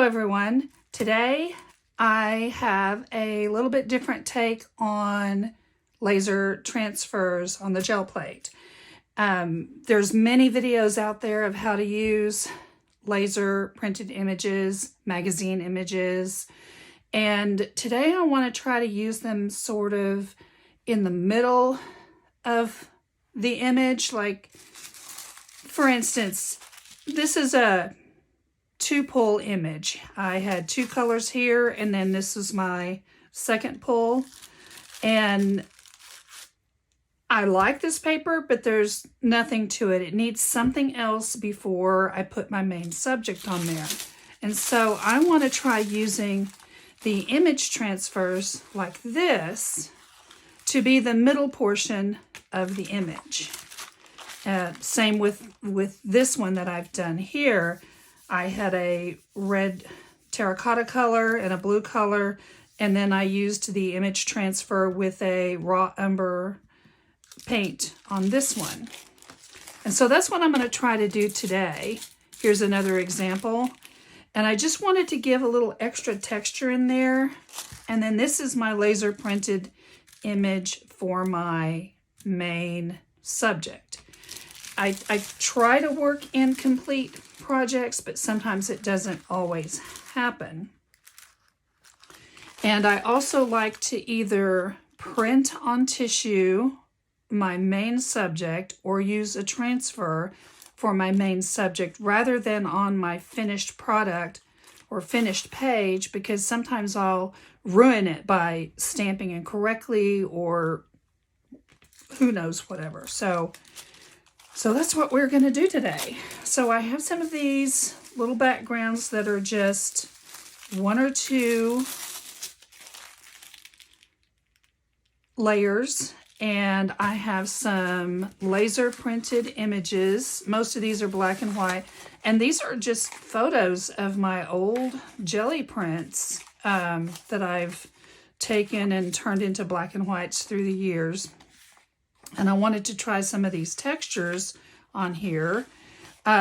everyone. Today I have a little bit different take on laser transfers on the gel plate. There's many videos out there of how to use laser printed images, magazine images, and today I want to try to use them sort of in the middle of the image. Like, for instance, this is a two-pull image. I had two colors here, and then this is my second pull. And I like this paper, but there's nothing to it. It needs something else before I put my main subject on there. And so I want to try using the image transfers like this to be the middle portion of the image. Same with this one that I've done here. I had a red terracotta color and a blue color, and then I used the image transfer with a raw umber paint on this one. And so that's what I'm going to try to do today. Here's another example. And I just wanted to give a little extra texture in there. And then this is my laser printed image for my main subject. I try to work in complete projects, but sometimes it doesn't always happen. And I also like to either print on tissue my main subject or use a transfer for my main subject rather than on my finished product or finished page, because sometimes I'll ruin it by stamping incorrectly or who knows, whatever. So that's what we're going to do today. So I have some of these little backgrounds that are just one or two layers, and I have some laser printed images. Most of these are black and white, and these are just photos of my old Gelli prints that I've taken and turned into black and whites through the years. And I wanted to try some of these textures on here.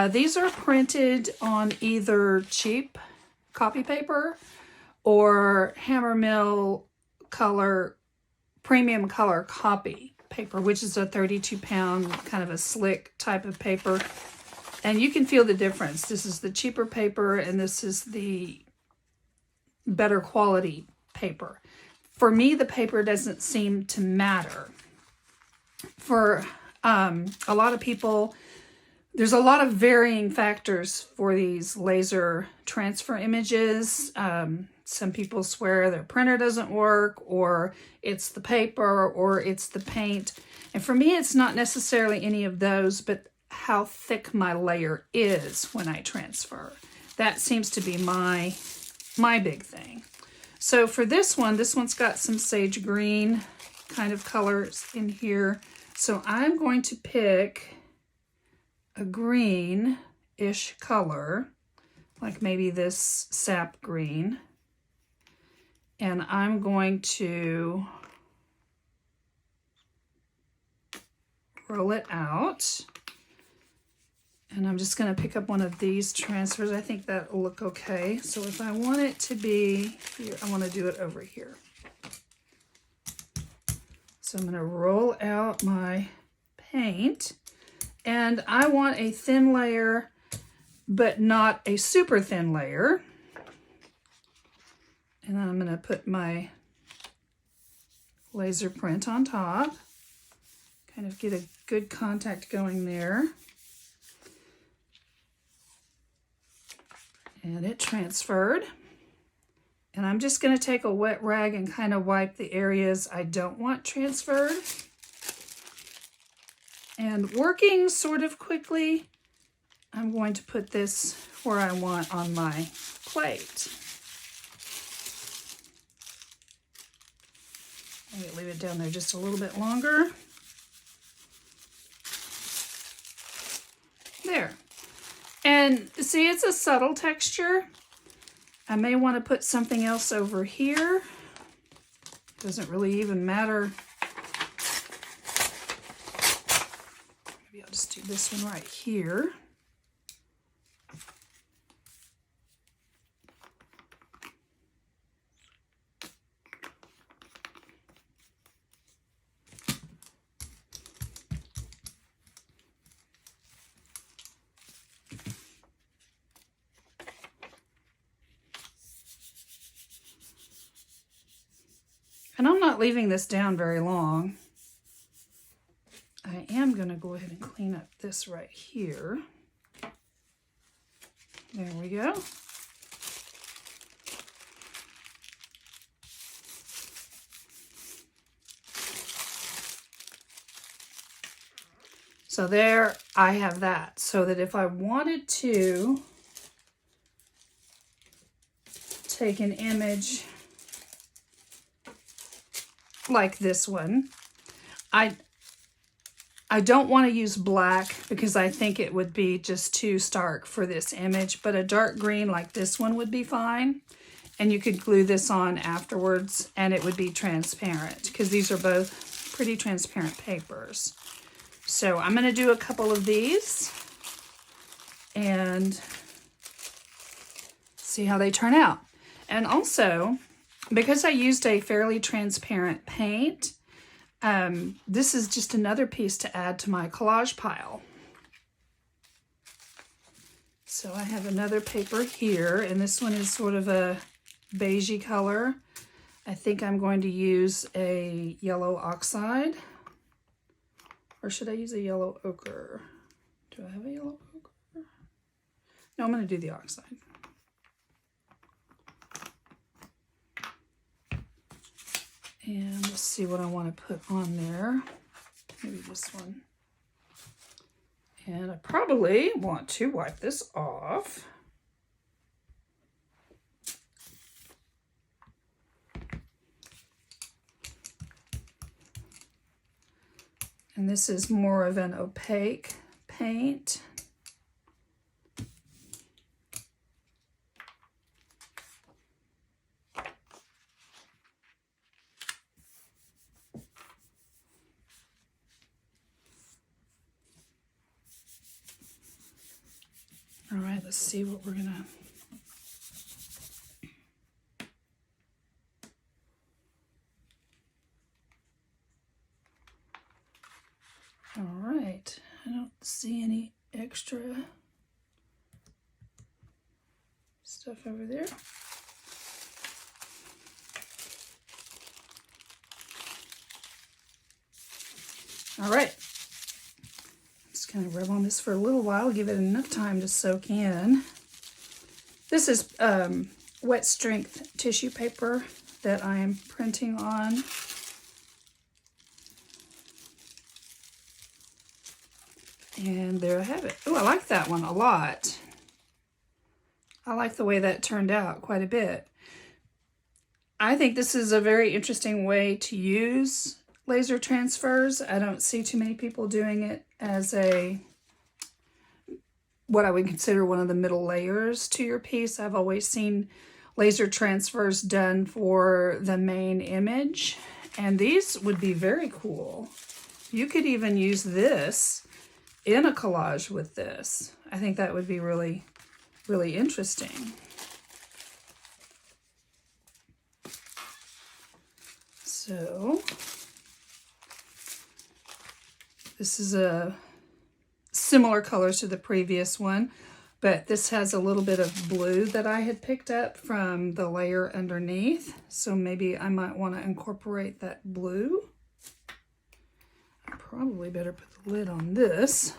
These are printed on either cheap copy paper or Hammermill color, premium color copy paper, which is a 32-pound kind of a slick type of paper. And you can feel the difference. This is the cheaper paper, and this is the better quality paper. For me, the paper doesn't seem to matter. For a lot of people, there's a lot of varying factors for these laser transfer images. Some people swear their printer doesn't work, or it's the paper, or it's the paint. And for me, it's not necessarily any of those, but how thick my layer is when I transfer. That seems to be my big thing. So for this one's got some sage green kind of colors in here. So I'm going to pick a green-ish color, like maybe this sap green, and I'm going to roll it out. And I'm just going to pick up one of these transfers. I think that will look okay. So if I want it to be here, I want to do it over here. So I'm going to roll out my paint, and I want a thin layer, but not a super thin layer. And then I'm going to put my laser print on top, kind of get a good contact going there. And it transferred. And I'm just going to take a wet rag and kind of wipe the areas I don't want transferred. And working sort of quickly, I'm going to put this where I want on my plate. Maybe leave it down there just a little bit longer. There. And see, it's a subtle texture. I may want to put something else over here. Doesn't really even matter. Maybe I'll just do this one right here. not leaving this down very long. I am going to go ahead and clean up this right here. There we go. So there I have that, so that if I wanted to take an image like this one, I don't want to use black because I think it would be just too stark for this image, but a dark green like this one would be fine. And you could glue this on afterwards and it would be transparent because these are both pretty transparent papers. So I'm going to do a couple of these and see how they turn out. And also, because I used a fairly transparent paint, this is just another piece to add to my collage pile. So I have another paper here, and this one is sort of a beigey color. I think I'm going to use a yellow oxide. Or should I use a yellow ochre? Do I have a yellow ochre? No, I'm going to do the oxide. And let's see what I want to put on there. Maybe this one. And I probably want to wipe this off. And this is more of an opaque paint. All right, let's see what we're gonna... All right, I don't see any extra stuff over there. All right, I'm just gonna rub on this for a little while, give it enough time to soak in. This is wet strength tissue paper that I am printing on. And there I have it. Oh, I like that one a lot. I like the way that turned out quite a bit. I think this is a very interesting way to use laser transfers. I don't see too many people doing it as what I would consider one of the middle layers to your piece. I've always seen laser transfers done for the main image, and these would be very cool. You could even use this in a collage with this. I think that would be really, really interesting. So this is a similar colors to the previous one, but this has a little bit of blue that I had picked up from the layer underneath. So maybe I might want to incorporate that blue. Probably better put the lid on this.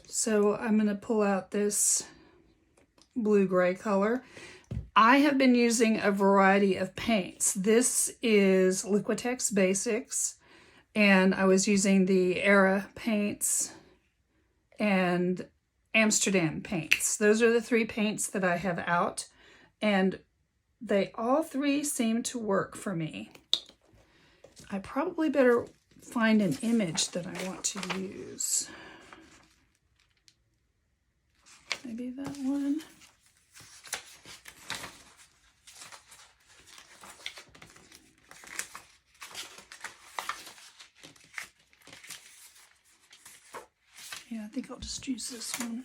So I'm going to pull out this blue-gray color. I have been using a variety of paints. This is Liquitex Basics, and I was using the Ara paints and Amsterdam paints. Those are the three paints that I have out, and they all three seem to work for me. I probably better find an image that I want to use. Maybe that one. Yeah, I think I'll just use this one.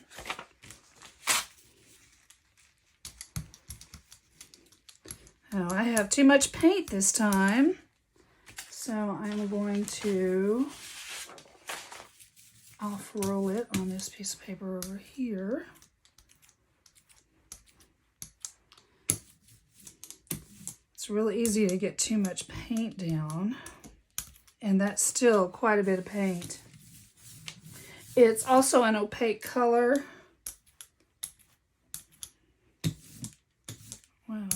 Now I have too much paint this time. So I'm going to off-roll it on this piece of paper over here. It's really easy to get too much paint down, and that's still quite a bit of paint. It's also an opaque color. Wow.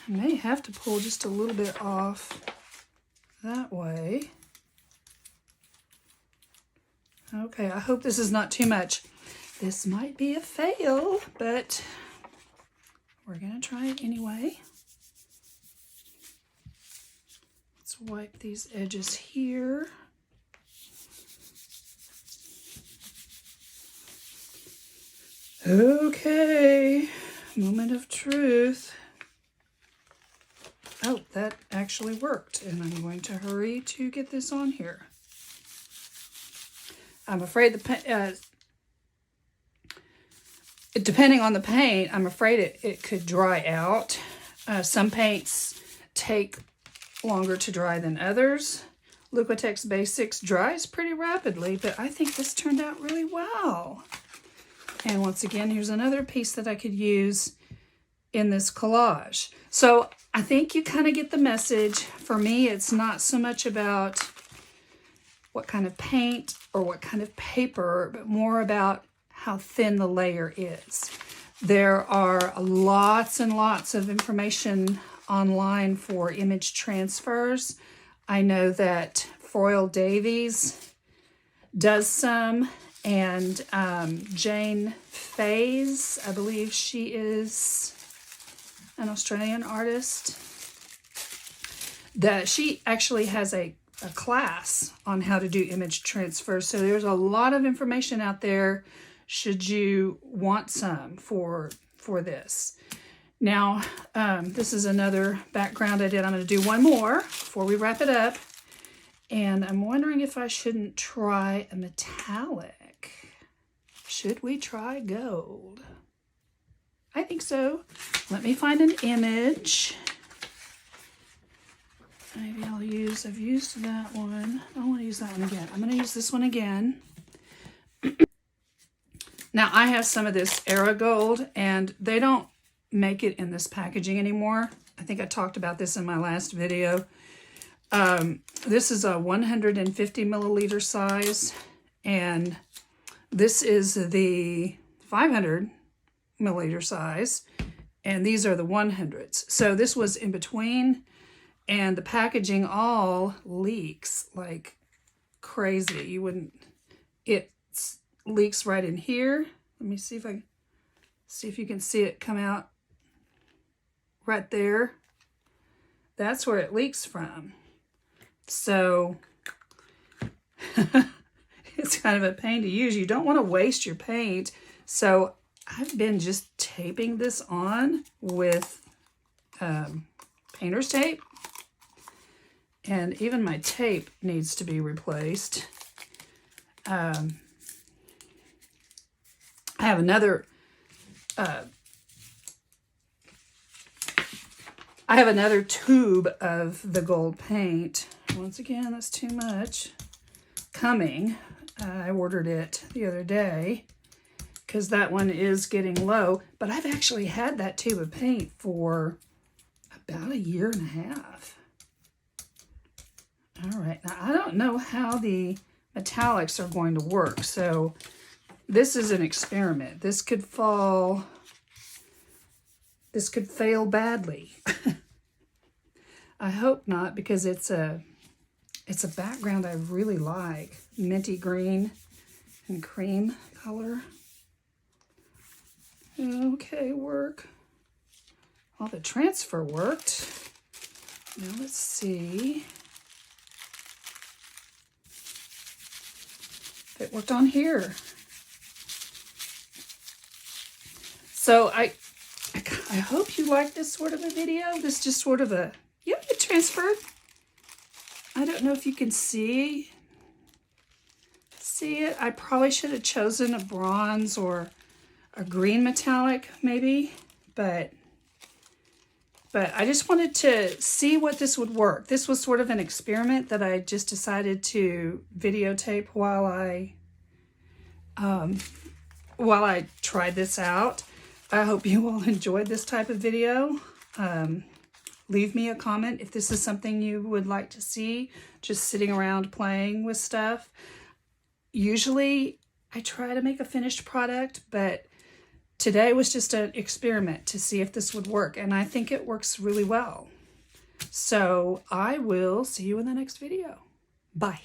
I may have to pull just a little bit off that way. Okay, I hope this is not too much. This might be a fail, but we're gonna try it anyway. Let's wipe these edges here. Okay, moment of truth. Oh, that actually worked, and I'm going to hurry to get this on here. I'm afraid depending on the paint, I'm afraid it could dry out. Some paints take longer to dry than others. Liquitex Basics dries pretty rapidly, but I think this turned out really well. And once again, here's another piece that I could use in this collage. So I think you kind of get the message. For me, it's not so much about what kind of paint or what kind of paper, but more about how thin the layer is. There are lots and lots of information online for image transfers. I know that Foil Davies does some, and Jane Faze, I believe she is an Australian artist, that she actually has a class on how to do image transfer. So there's a lot of information out there should you want some for this. Now, this is another background I did. I'm going to do one more before we wrap it up. And I'm wondering if I shouldn't try a metallic. Should we try gold? I think so. Let me find an image. Maybe I've used that one. I want to use that one again. I'm going to use this one again. Now, I have some of this Ara Gold, and they don't make it in this packaging anymore. I think I talked about this in my last video. This is a 150 milliliter size, and this is the 500 milliliter size, and these are the 100s. So this was in between, and the packaging all leaks like crazy. You wouldn't, it leaks right in here. Let me see if you can see it come out right there. That's where it leaks from. So it's kind of a pain to use. You don't want to waste your paint. So I've been just taping this on with painter's tape. And even my tape needs to be replaced. I have another tube of the gold paint. Once again, that's too much. Coming. I ordered it the other day because that one is getting low. But I've actually had that tube of paint for about 1.5 years. All right. Now, I don't know how the metallics are going to work. So this is an experiment. This could fall. This could fail badly. I hope not, because it's a background I really like. Minty green and cream color. Okay, work. Well, the transfer worked. Now let's see if it worked on here. So I hope you like this sort of a video. This just sort of a, yep, it transferred. I don't know if you can see it. I probably should have chosen a bronze or a green metallic maybe, but I just wanted to see what this would work. This was sort of an experiment that I just decided to videotape while I while I tried this out. I hope you all enjoyed this type of video. Leave me a comment if this is something you would like to see, just sitting around playing with stuff. Usually I try to make a finished product, but today was just an experiment to see if this would work, and I think it works really well. So I will see you in the next video. Bye.